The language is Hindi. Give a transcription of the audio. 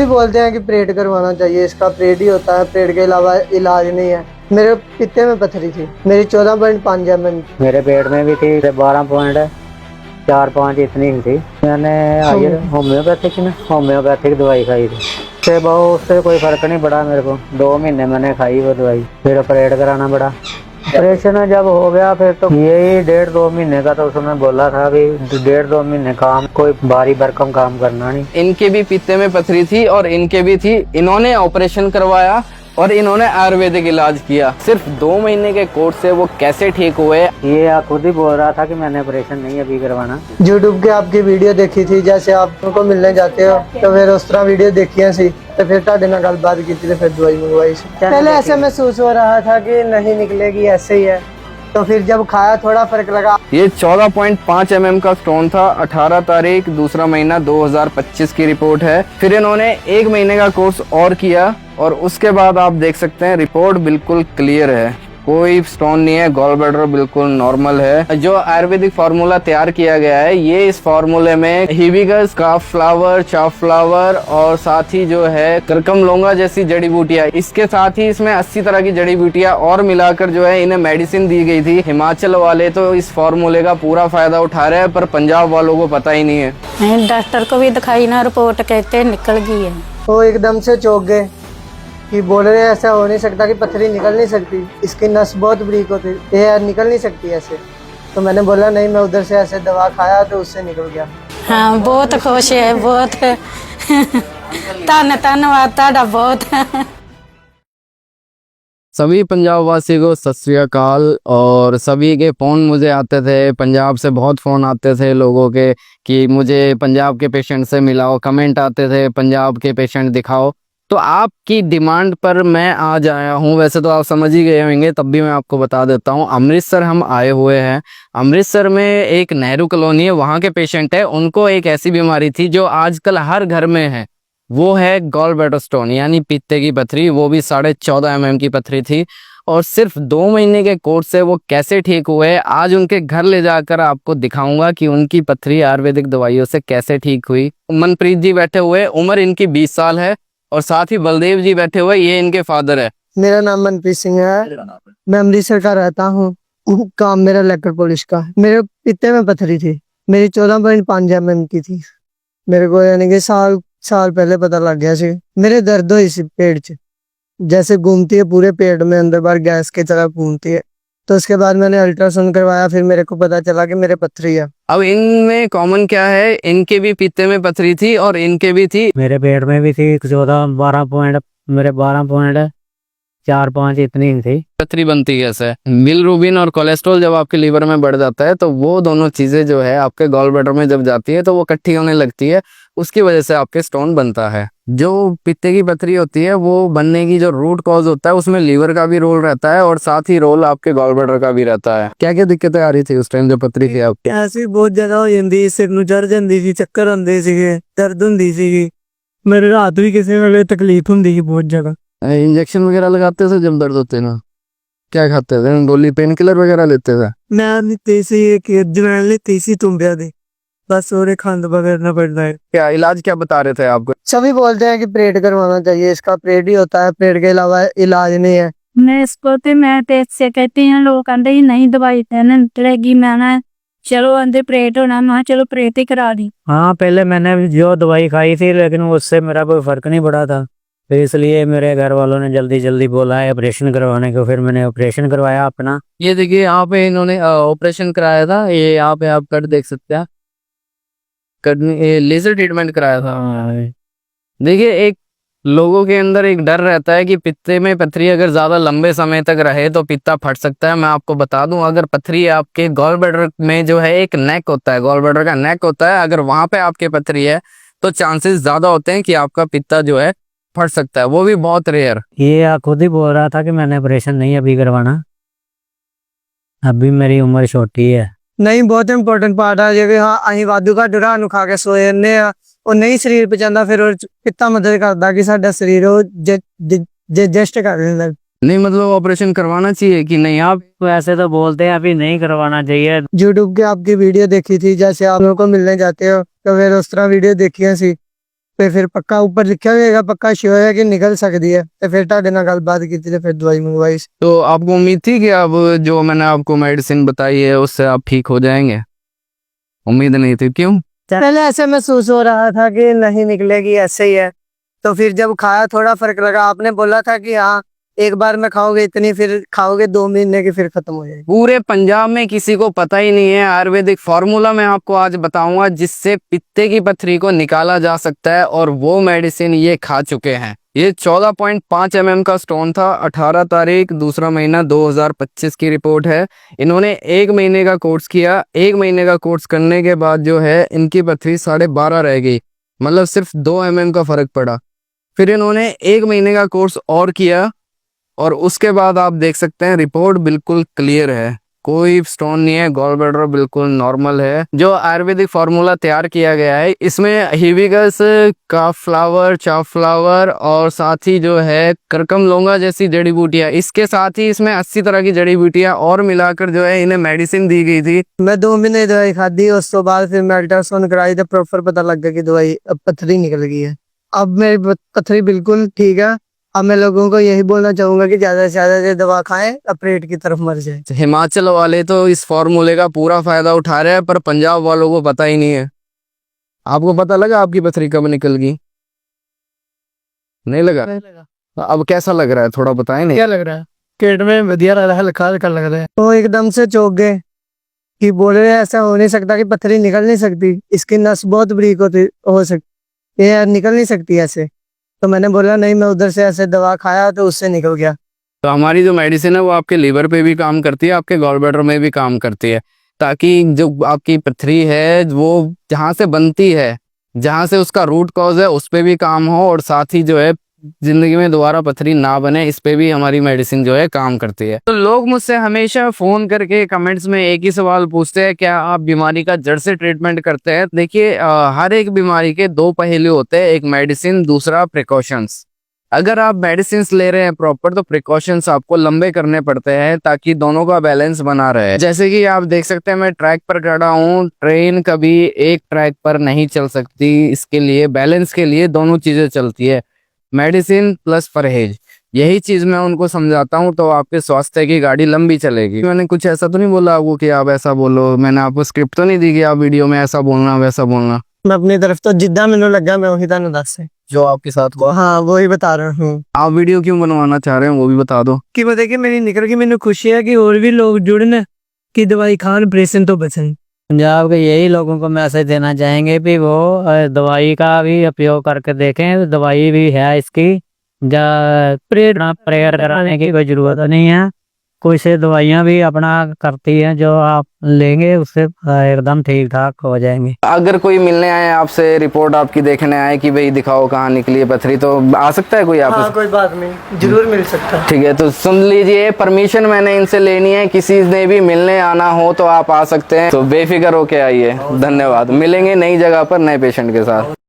सभी बोलते हैं कि प्रेड करवाना चाहिए, इसका प्रेड ही होता है, प्रेड के अलावा इलाज नहीं है। मेरे पित्ते में पथरी थी, मेरी 14.5 mm। मेरे पेट में भी थी 12.4-5 इतनी ही थी। मैंने होम्योपैथिक दवाई खाई थी, उससे कोई फर्क नहीं पड़ा मेरे को। 2 महीने मैंने खाई वो दवाई, फिर ऑपरेट कराना पड़ा। ऑपरेशन जब हो गया फिर तो यही 1.5-2 महीने का, तो उसने बोला था कि 1.5-2 महीने काम, कोई भारी भरकम काम करना नहीं। इनके भी पित्ते में पथरी थी और इनके भी थी। इन्होंने ऑपरेशन करवाया और इन्होंने आयुर्वेदिक इलाज किया। सिर्फ 2 महीने के कोर्स से वो कैसे ठीक हुए। ये खुद ही बोल रहा था कि मैंने ऑपरेशन नहीं अभी करवाना। यूट्यूब के आपकी वीडियो देखी थी, जैसे आप उनको मिलने जाते हो तो फिर उस तरह वीडियो देखी सी, तो फिर ਤੁਹਾਡੇ ਨਾਲ ਗੱਲਬਾਤ ਕੀਤੀ ਤੇ फिर दवाई मंगवाई सी। पहले ऐसे महसूस हो रहा था कि नहीं निकलेगी, ऐसे ही है, तो फिर जब खाया थोड़ा फर्क लगा। ये 14.5 mm का स्टोन था। 18 तारीख 2रा महीना 2025 की रिपोर्ट है। फिर इन्होंने 1 महीने का कोर्स और किया और उसके बाद आप देख सकते हैं रिपोर्ट बिल्कुल क्लियर है, कोई स्टोन नहीं है, गॉल ब्लैडर बिल्कुल नॉर्मल है। जो आयुर्वेदिक फार्मूला तैयार किया गया है, ये इस फार्मूले में हिबिस्कस, काफ फ्लावर, चाफ फ्लावर और साथ ही जो है करकम लोंगा जैसी जड़ी बूटियां, इसके साथ ही इसमें 80 तरह की जड़ी बूटियां और मिलाकर जो है इन्हें मेडिसिन दी गई थी। हिमाचल वाले तो इस फार्मूले का पूरा फायदा उठा रहे हैं, पर पंजाब वालों को पता ही नहीं है। डॉक्टर को भी दिखाई ना, रिपोर्ट कहते निकल गई है। वो एकदम से चौंक गए कि बोल रहे ऐसा हो नहीं सकता कि पथरी निकल नहीं सकती, इसकी नस बहुत बरीक होती है, ये निकल नहीं सकती ऐसे। तो मैंने बोला नहीं, मैं उधर से ऐसे दवा खाया तो उससे निकल गया। हाँ, बहुत खुश है, बहुत धन्यवाद ताड़ा बहुत। सभी पंजाब वासी को सत श्री अकाल। और सभी के फ़ोन मुझे आते थे, पंजाब से बहुत फ़ोन आते थे लोगों के कि मुझे पंजाब के पेशेंट से मिलाओ, कमेंट आते थे पंजाब के पेशेंट दिखाओ। तो आपकी डिमांड पर मैं आज आया हूँ। वैसे तो आप समझ ही गए होंगे, तब भी मैं आपको बता देता हूँ। अमृतसर हम आए हुए हैं। अमृतसर में एक नेहरू कॉलोनी है, वहाँ के पेशेंट है, उनको एक ऐसी बीमारी थी जो आजकल हर घर में है, वो है गॉल ब्लैडर स्टोन यानी पित्ते की पथरी। वो भी 14.5 mm की पथरी थी और सिर्फ 2 महीने के कोर्स से वो कैसे ठीक हुए, आज उनके घर ले जाकर आपको दिखाऊंगा कि उनकी पथरी आयुर्वेदिक दवाइयों से कैसे ठीक हुई। मनप्रीत जी बैठे हुए, उम्र इनकी 20 साल है और साथ ही बलदेव जी बैठे हुए, ये इनके फादर है। मेरा नाम मनप्रीत सिंह है, मैं अमृतसर का रहता हूँ, काम मेरा लेकर पुलिस का। मेरे पित्ते में पथरी थी, मेरी 14.5 mm की थी। मेरे को यानी कि साल पहले पता लग गया सी। मेरे दर्द हुई सी पेट च, जैसे घूमती है पूरे पेट में, अंदर बाहर गैस की तरह घूमती है। तो उसके बाद मैंने अल्ट्रासाउंड करवाया, फिर मेरे को पता चला कि मेरे पथरी है। अब इनमें कॉमन क्या है, इनके भी पित्ते में पथरी थी और इनके भी थी। मेरे पेट में भी थी 12.4-5 इतनी ही थी। पथरी बनती कैसे? बिलिरुबिन और कोलेस्ट्रॉल जब आपके लीवर में बढ़ जाता है तो वो दोनों चीजें जो है आपके गॉल ब्लैडर में जब जाती है तो वो इकट्ठी होने लगती है, उसकी वजह से आपके स्टोन बनता है। जो पित्ते की पथरी होती है वो बनने की जो रूट कॉज होता है उसमें लीवर का भी रोल रहता है और साथ ही रोल आपके गॉल ब्लैडर का भी रहता है। क्या क्या दिक्कतें आ रही थी उस टाइम जो पथरी थी आपकी? ऐसी बहुत ज्यादा हो जाती, सिर ਨੂੰ ਚੜ ਜਾਂਦੀ ਸੀ, ਚੱਕਰ ਆਉਂਦੇ ਸੀਗੇ, दर्द ਹੁੰਦੀ ਸੀਗੀ, मेरे रात भी किसी वेले तकलीफ ਹੁੰਦੀ ਸੀ बहुत ज्यादा। इंजेक्शन वगैरह लगाते थे जब दर्द होते ना? क्या खाते थे? गोली पेन किलर वगैरह लेते थे? मैं लीती सी एक अजवाइन लीती सी तुम्बिया दी, बस और खांड वगैरह पड़ता है। क्या इलाज क्या बता रहे थे आपको? सभी बोलते हैं कि प्रेड करवाना चाहिए, इसका प्रेड ही होता है, प्रेड के अलावा इलाज नहीं है। मैं इसको तो मैं तो इससे कहती हूँ, लोग कहते ही नहीं दवाई देने निकलेगी। मैं ना चलो अंदर प्रेट होना, मैं चलो प्रेट ही करा दी। हाँ, पहले मैंने जो दवाई खाई थी लेकिन उससे मेरा कोई फर्क नहीं पड़ा था, तो इसलिए मेरे घर वालों ने जल्दी बोला है ऑपरेशन करवाने को। फिर मैंने ऑपरेशन करवाया अपना। ये देखिए यहाँ पे इन्होंने ऑपरेशन कराया था, ये यहाँ पे आप कट देख सकते हैं, लेजर ट्रीटमेंट कराया था। देखिए एक लोगों के अंदर एक डर रहता है कि पित्ते में पथरी अगर ज्यादा लंबे समय तक रहे तो पित्ता फट सकता है। मैं आपको बता दूं, अगर पथरी आपके गॉल ब्लैडर में जो है एक नेक होता है, गॉल ब्लैडर का नेक होता है, अगर वहां पे आपके पथरी है तो चांसेस ज्यादा होते हैं कि आपका पित्ता जो है फट सकता है, वो भी बहुत रेयर। ये खुद ही बोल रहा था कि मैंने ऑपरेशन नहीं अभी करवाना, अभी मेरी उम्र छोटी है। नहीं, बहुत इंपॉर्टेंट पार्ट है जिਵੇਂ ਹਾਂ ਅਸੀਂ ਵਾਧੂ ਘੱਟ ਰਾਤ ਨੂੰ ਖਾ ਕੇ ਸੋ ਜਾਂਦੇ ਆ, ਉਹ ਨਹੀਂ ਸਰੀਰ ਪਚਾਉਂਦਾ, ਫਿਰ ਉਹ ਪਿੱਤਾ ਮਦਦ ਕਰਦਾ ਕਿ ਸਾਡਾ ਸਰੀਰ ਉਹ ਜਸਟ ਕਰ ਲੈਂਦਾ। नहीं मतलब ऑपरेशन करवाना चाहिए कि नहीं? आप ऐसे तो बोलते हैं अभी नहीं करवाना चाहिए। यूट्यूब की आपकी वीडियो देखी थी, जैसे आप लोगों को मिलने जाते हो तो फिर उस तरह वीडियो देखी सी, ਤੇ ਫਿਰ ਪੱਕਾ ਉੱਪਰ ਲਿਖਿਆ ਹੋਏਗਾ, ਪੱਕਾ ਸ਼ੋਰ ਹੈ ਕਿ ਨਿਕਲ ਸਕਦੀ ਹੈ, ਤੇ ਫਿਰ ਤੁਹਾਡੇ ਨਾਲ ਗੱਲਬਾਤ ਕੀਤੀ ਤੇ ਫਿਰ ਦਵਾਈ ਮੰਗਵਾਈ। तो आपको उम्मीद थी कि अब जो मैंने आपको मेडिसिन बताई है उससे आप ठीक हो जाएंगे? उम्मीद नहीं थी, क्यों? पहले ऐसे महसूस हो रहा था कि नहीं निकलेगी, ऐसे ही है। तो फिर जब खाया थोड़ा फर्क लगा। आपने बोला था कि हाँ एक बार में खाओगे इतनी, फिर खाओगे 2 महीने की, फिर खत्म हो जाएगी। पूरे पंजाब में किसी को पता ही नहीं है आयुर्वेदिक फॉर्मूला मैं आपको आज बताऊंगा जिससे पित्ते की पथरी को निकाला जा सकता है, और वो मेडिसिन ये खा चुके हैं। ये 14.5 mm का स्टोन था। 18 तारीख दूसरा महीना 2025 की रिपोर्ट है। इन्होंने 1 महीने का कोर्स किया। 1 महीने का कोर्स करने के बाद जो है इनकी पथरी 12.5 रह गई, मतलब सिर्फ 2 mm का फर्क पड़ा। फिर इन्होंने 1 महीने का कोर्स और किया, और उसके बाद आप देख सकते हैं रिपोर्ट बिल्कुल क्लियर है, कोई स्टोन नहीं है, गॉल ब्लैडर बिल्कुल नॉर्मल है। जो आयुर्वेदिक फार्मूला तैयार किया गया है इसमें हिबिस्कस का फ्लावर, चाफ फ्लावर और साथ ही जो है करकम लौंगा जैसी जड़ी बूटियां, इसके साथ ही इसमें 80 तरह की जड़ी बूटियां और मिलाकर जो है इन्हें मेडिसिन दी गई थी। मैं 2 महीने दवाई खाधी, उस तो बाद फिर मैं अल्ट्रासाउंड कराई तो प्रॉपर पता लग गया कि दवाई अब पथरी निकल गई है। अब मेरी पथरी बिल्कुल ठीक है। अब मैं लोगों को यही बोलना चाहूंगा कि ज्यादा से ज्यादा दवा खाएं, ऑपरेट की तरफ मर जाए। हिमाचल वाले तो इस फॉर्मूले का पूरा फायदा उठा रहे हैं, पर पंजाब वालों को पता ही नहीं है। आपको पता लगा आपकी पथरी कब निकल गई? नहीं लगा? अब कैसा लग रहा है थोड़ा बताएं। नहीं क्या लग रहा है? पेट में वधिया लग रहा है, हल्का हल्का लग रहा है। तो एकदम से चौंक गए कि बोल रहे ऐसा हो नहीं सकता कि पथरी निकल नहीं सकती, इसकी नस बहुत बरीक हो सकती, ये निकल नहीं सकती ऐसे। तो मैंने बोला नहीं, मैं उधर से ऐसे दवा खाया तो उससे निकल गया। तो हमारी जो मेडिसिन है वो आपके लीवर पे भी काम करती है, आपके गॉल ब्लैडर में भी काम करती है, ताकि जो आपकी पथरी है वो जहाँ से बनती है, जहाँ से उसका रूट कॉज है उस पे भी काम हो, और साथ ही जो है जिंदगी में दोबारा पथरी ना बने, इस पे भी हमारी मेडिसिन जो है काम करती है। तो लोग मुझसे हमेशा फोन करके कमेंट्स में एक ही सवाल पूछते हैं, क्या आप बीमारी का जड़ से ट्रीटमेंट करते हैं? देखिए हर एक बीमारी के 2 पहलू होते हैं, एक मेडिसिन, दूसरा प्रिकॉशंस। अगर आप मेडिसिन ले रहे हैं प्रॉपर तो प्रिकॉशंस आपको लंबे करने पड़ते हैं ताकि दोनों का बैलेंस बना रहे। जैसे कि आप देख सकते हैं मैं ट्रैक पर खड़ा हूँ, ट्रेन कभी एक ट्रैक पर नहीं चल सकती, इसके लिए बैलेंस के लिए दोनों चीजें चलती है, मेडिसिन प्लस परहेज। यही चीज मैं उनको समझाता हूँ तो आपके स्वास्थ्य की गाड़ी लंबी चलेगी। मैंने कुछ ऐसा तो नहीं बोला आपको कि आप ऐसा बोलो, मैंने आपको स्क्रिप्ट तो नहीं दी कि आप वीडियो में ऐसा बोलना वैसा बोलना। मैं अपनी तरफ तो जिद्दा मैंने लगा मैं वही तानु दस से जो आपके साथ हुआ हाँ वही बता रहा हूँ। आप वीडियो क्यों बनवाना चाह रहे हैं वो भी बता दो। कि मैं देखिए मेरी निकल की मैंने खुशी है कि और भी लोग जुड़न कि दवाई खान, ऑपरेशन तो बचन। पंजाब के यही लोगों को मैसेज देना चाहेंगे कि वो दवाई का भी उपयोग करके देखें। दवाई भी है इसकी, प्रेयर कराने की कोई जरूरत नहीं है। कोई से दवाइयाँ भी अपना करती हैं, जो आप लेंगे उससे एकदम ठीक ठाक हो जाएंगे। अगर कोई मिलने आए आपसे, रिपोर्ट आपकी देखने आए कि भाई दिखाओ कहाँ निकली है पथरी, तो आ सकता है कोई आप? हाँ कोई बात नहीं, जरूर मिल सकता है। ठीक है, तो सुन लीजिए, परमिशन मैंने इनसे लेनी है, किसी ने भी मिलने आना हो तो आप आ सकते हैं, तो बेफिक्र होके आइए। धन्यवाद, मिलेंगे नई जगह पर नए पेशेंट के साथ।